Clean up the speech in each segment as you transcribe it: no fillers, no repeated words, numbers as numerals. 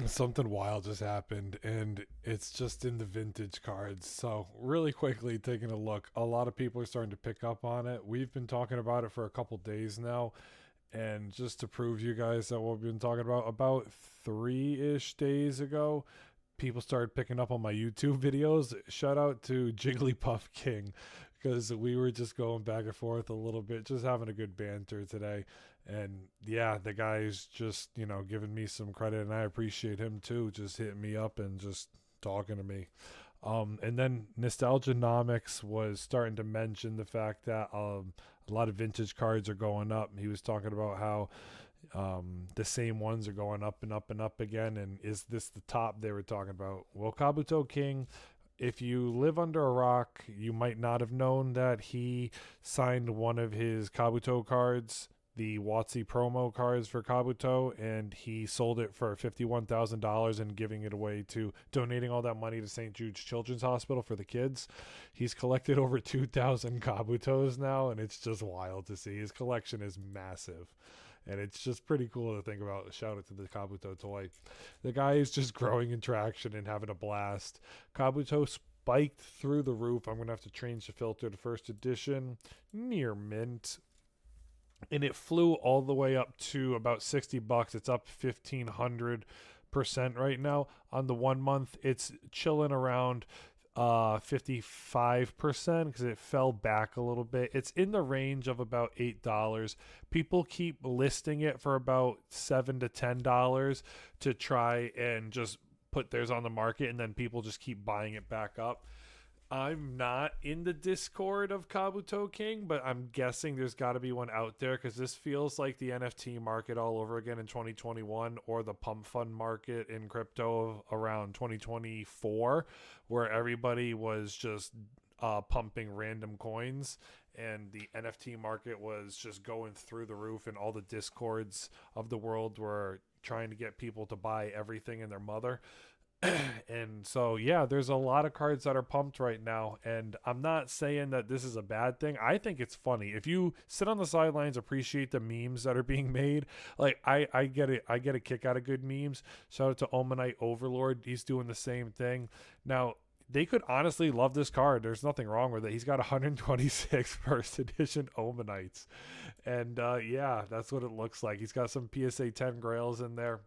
Something wild just happened, and it's just in the vintage cards. So, really quickly, taking a look, a lot of people are starting to pick up on it. We've been talking about it for a couple days now, and just to prove you guys that what we've been talking about 3-ish days ago, people started picking up on my YouTube videos. Shout out to Jigglypuff King, because we were just going back and forth a little bit, just having a good banter today. And yeah, the guy's just, giving me some credit, and I appreciate him too, just hitting me up and just talking to me. And then Nostalgianomics was starting to mention the fact that a lot of vintage cards are going up. He was talking about how the same ones are going up and up and up again. And is this the top they were talking about? Well, Kabuto King, if you live under a rock, you might not have known that he signed one of his Kabuto cards, the WotC promo cards for Kabuto, and he sold it for $51,000 and giving it away to donating all that money to St. Jude's Children's Hospital for the kids. He's collected over 2,000 Kabutos now, and it's just wild to see. His collection is massive. And it's just pretty cool to think about. Shout out to the Kabuto toy. The guy is just growing in traction and having a blast. Kabuto spiked through the roof. I'm going to have to change the filter to first edition. Near mint. And it flew all the way up to about $60. It's up 1,500% right now. On the 1 month, it's chilling around 55% because it fell back a little bit. It's in the range of about $8. People keep listing it for about $7 to $10 to try and just put theirs on the market, and then people just keep buying it back up. I'm not in the Discord of Kabuto King, but I'm guessing there's got to be one out there, because this feels like the NFT market all over again in 2021, or the pump fund market in crypto around 2024, where everybody was just pumping random coins, and the NFT market was just going through the roof, and all the Discords of the world were trying to get people to buy everything and their mother. And so yeah, there's a lot of cards that are pumped right now, and I'm not saying that this is a bad thing. I think it's funny. If you sit on the sidelines, appreciate the memes that are being made, like I get it. I get a kick out of good memes. Shout out to Omanyte Overlord. He's doing the same thing now. They could honestly love this card. There's nothing wrong with it. He's got 126 first edition Omanytes, and yeah, that's what it looks like. He's got some PSA 10 grails in there.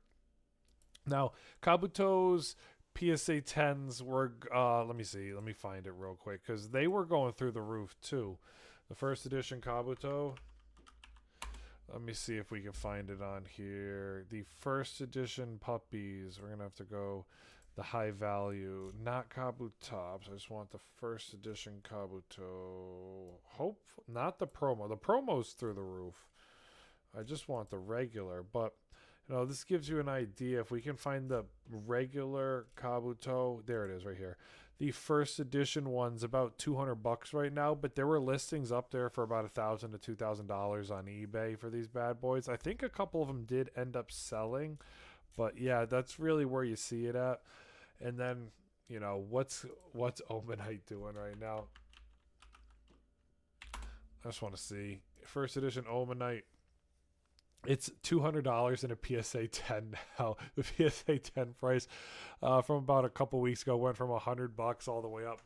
Now, Kabuto's PSA 10s were, let me see, let me find it real quick, because they were going through the roof too. The first edition Kabuto, let me see if we can find it on here. The first edition puppies, we're going to have to go the high value, not Kabutops. I just want the first edition Kabuto. Hope, not the promo. The promo's through the roof. I just want the regular, but this gives you an idea. If we can find the regular Kabuto, there it is right here. The first edition one's about $200 right now, but there were listings up there for about $1,000 to $2,000 on eBay for these bad boys. I think a couple of them did end up selling, but yeah, that's really where you see it at. And then, what's Omanyte doing right now? I just want to see first edition Omanyte. It's $200 in a PSA 10 now. The PSA 10 price from about a couple weeks ago went from $100 all the way up,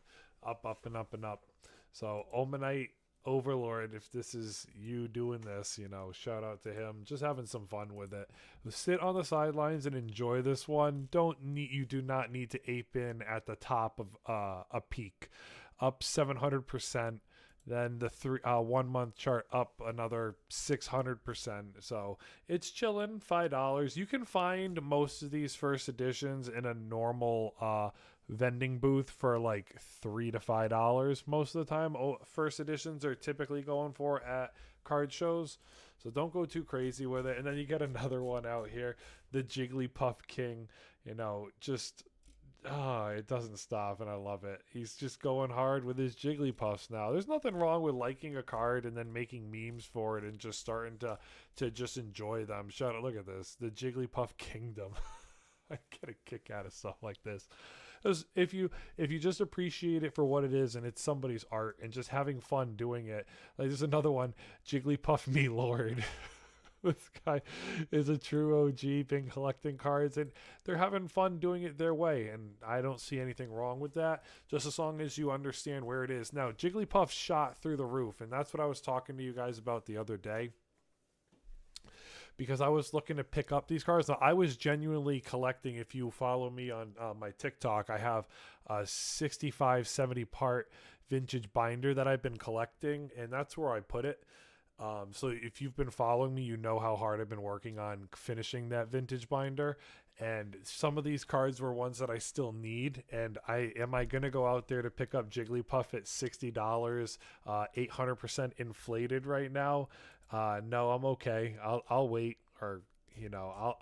and up and up. So Omanyte Overlord, if this is you doing this, shout out to him. Just having some fun with it. Sit on the sidelines and enjoy this one. You do not need to ape in at the top of a peak. Up 700%. Then the 1 month chart up another 600%. So it's chilling. $5. You can find most of these first editions in a normal vending booth for like $3 to $5 most of the time. First editions are typically going for at card shows. So don't go too crazy with it. And then you get another one out here, the Jigglypuff King. Just it doesn't stop, and I love it. He's just going hard with his Jigglypuffs now. There's nothing wrong with liking a card and then making memes for it and just starting to just enjoy them. Shout out, look at this, the Jigglypuff Kingdom. I get a kick out of stuff like this. If you just appreciate it for what it is, and it's somebody's art, and just having fun doing it. Like there's another one, Jigglypuff Me Lord. This guy is a true OG, been collecting cards, and they're having fun doing it their way, and I don't see anything wrong with that, just as long as you understand where it is. Now, Jigglypuff shot through the roof, and that's what I was talking to you guys about the other day, because I was looking to pick up these cards. Now, I was genuinely collecting. If you follow me on my TikTok, I have a 65, 70 part vintage binder that I've been collecting, and that's where I put it. So if you've been following me, you know how hard I've been working on finishing that vintage binder. And some of these cards were ones that I still need. And am I gonna go out there to pick up Jigglypuff at $60, 800% inflated right now? No, I'm okay. I'll wait, or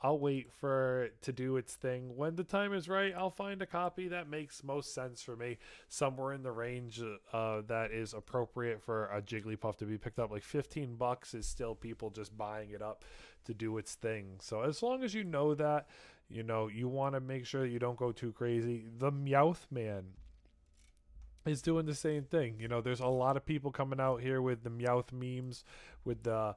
I'll wait for it to do its thing. When the time is right, I'll find a copy that makes most sense for me, somewhere in the range that is appropriate for a Jigglypuff to be picked up. Like $15 is still people just buying it up to do its thing. So as long as you know that, you want to make sure that you don't go too crazy. The Meowth Man is doing the same thing. There's a lot of people coming out here with the Meowth memes, with the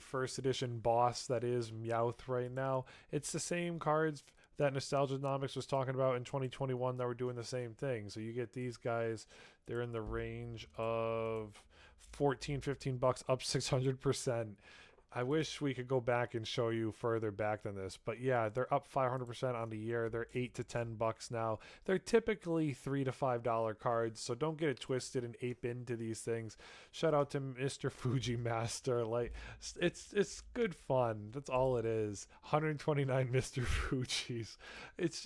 first edition boss that is Meowth right now. It's the same cards that Nostalgianomics was talking about in 2021 that were doing the same thing. So you get these guys, they're in the range of $14-15 up 600%. I wish we could go back and show you further back than this, but yeah, they're up 500% on the year. They're $8-10 now. They're typically $3 to $5 cards, so don't get it twisted and ape into these things. Shout out to Mr. Fuji Master. Like, it's good fun. That's all it is. 129 Mr. Fujis.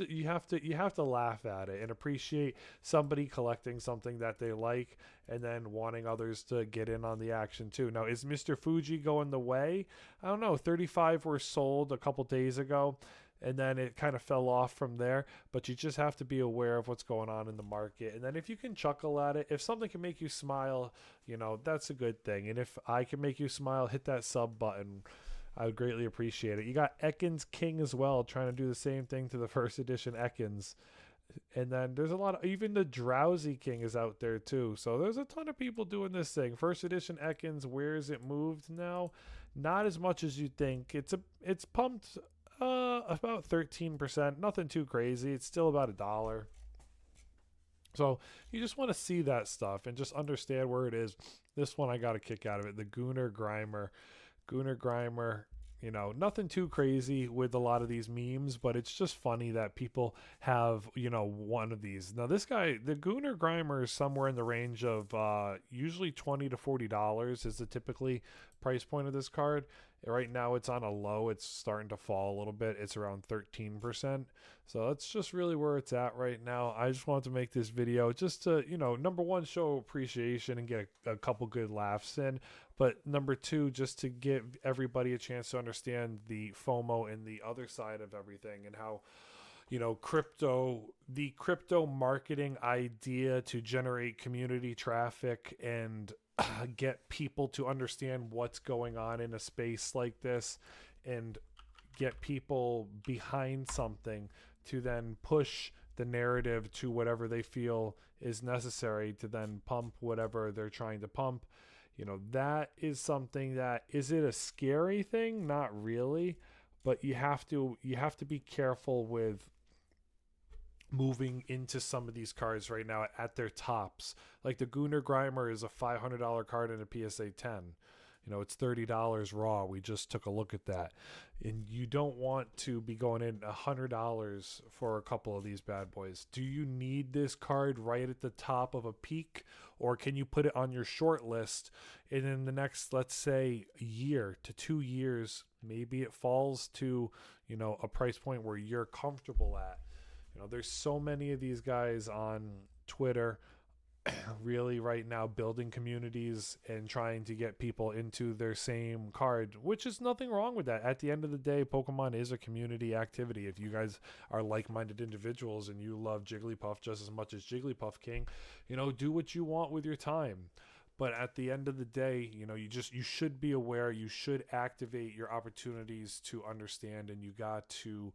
You have to laugh at it and appreciate somebody collecting something that they like, and then wanting others to get in on the action too. Now, is Mr. Fuji going the way? I don't know. 35 were sold a couple days ago, and then it kind of fell off from there. But you just have to be aware of what's going on in the market. And then if you can chuckle at it, if something can make you smile, that's a good thing. And if I can make you smile, hit that sub button. I would greatly appreciate it. You got Ekans King as well, trying to do the same thing to the first edition Ekans. And then there's a lot of, even the Drowsy King is out there too. So there's a ton of people doing this thing. First edition Ekans, where is it moved now? Not as much as you'd think. It's pumped about 13%. Nothing too crazy. It's still about $1. So you just want to see that stuff and just understand where it is. This one I got a kick out of it. The Gunnar Grimer. Nothing too crazy with a lot of these memes, but it's just funny that people have, one of these. Now, this guy, the Gunnar Grimer, is somewhere in the range of usually $20 to $40 is the typically price point of this card. Right now, it's on a low. It's starting to fall a little bit. It's around 13%. So that's just really where it's at right now. I just wanted to make this video just to, number one, show appreciation and get a couple good laughs in. But number two, just to give everybody a chance to understand the FOMO and the other side of everything, and how, the crypto marketing idea to generate community traffic and get people to understand what's going on in a space like this, and get people behind something to then push the narrative to whatever they feel is necessary to then pump whatever they're trying to pump. That is something that, is it a scary thing? Not really, but you have to be careful with moving into some of these cards right now at their tops. Like the Gunnar Grimer is a $500 card in a PSA 10. It's $30 raw. We just took a look at that. And you don't want to be going in $100 for a couple of these bad boys. Do you need this card right at the top of a peak? Or can you put it on your short list, and in the next, let's say, a year to 2 years, maybe it falls to, a price point where you're comfortable at? There's so many of these guys on Twitter really right now building communities and trying to get people into their same card, which is nothing wrong with that. At the end of the day, Pokemon is a community activity. If you guys are like-minded individuals and you love Jigglypuff just as much as Jigglypuff King, do what you want with your time. But at the end of the day, you should be aware. You should activate your opportunities to understand, and you got to,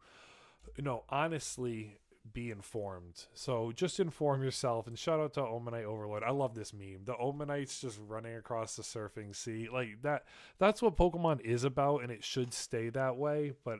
honestly, be informed. So just inform yourself, and shout out to Omanyte Overlord. I love this meme. The Omanyte's just running across the surfing sea. Like that's what Pokemon is about, and it should stay that way. But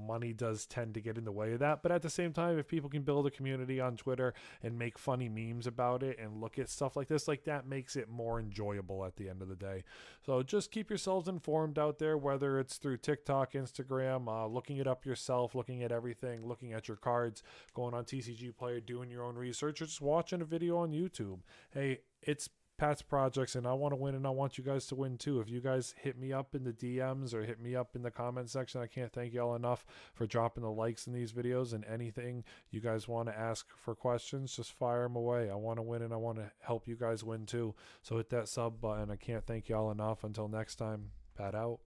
money does tend to get in the way of that. But at the same time, if people can build a community on Twitter and make funny memes about it and look at stuff like this, like that makes it more enjoyable at the end of the day. So just keep yourselves informed out there, whether it's through TikTok, Instagram, looking it up yourself, looking at everything, looking at your cards, going on TCG Player, doing your own research, or just watching a video on YouTube. Hey, it's Pat's Projects, and I want to win, and I want you guys to win too. If you guys hit me up in the DMs or hit me up in the comment section, I can't thank y'all enough for dropping the likes in these videos, and anything you guys want to ask for questions, just fire them away. I want to win, and I want to help you guys win too. So hit that sub button. I can't thank y'all enough. Until next time, Pat out.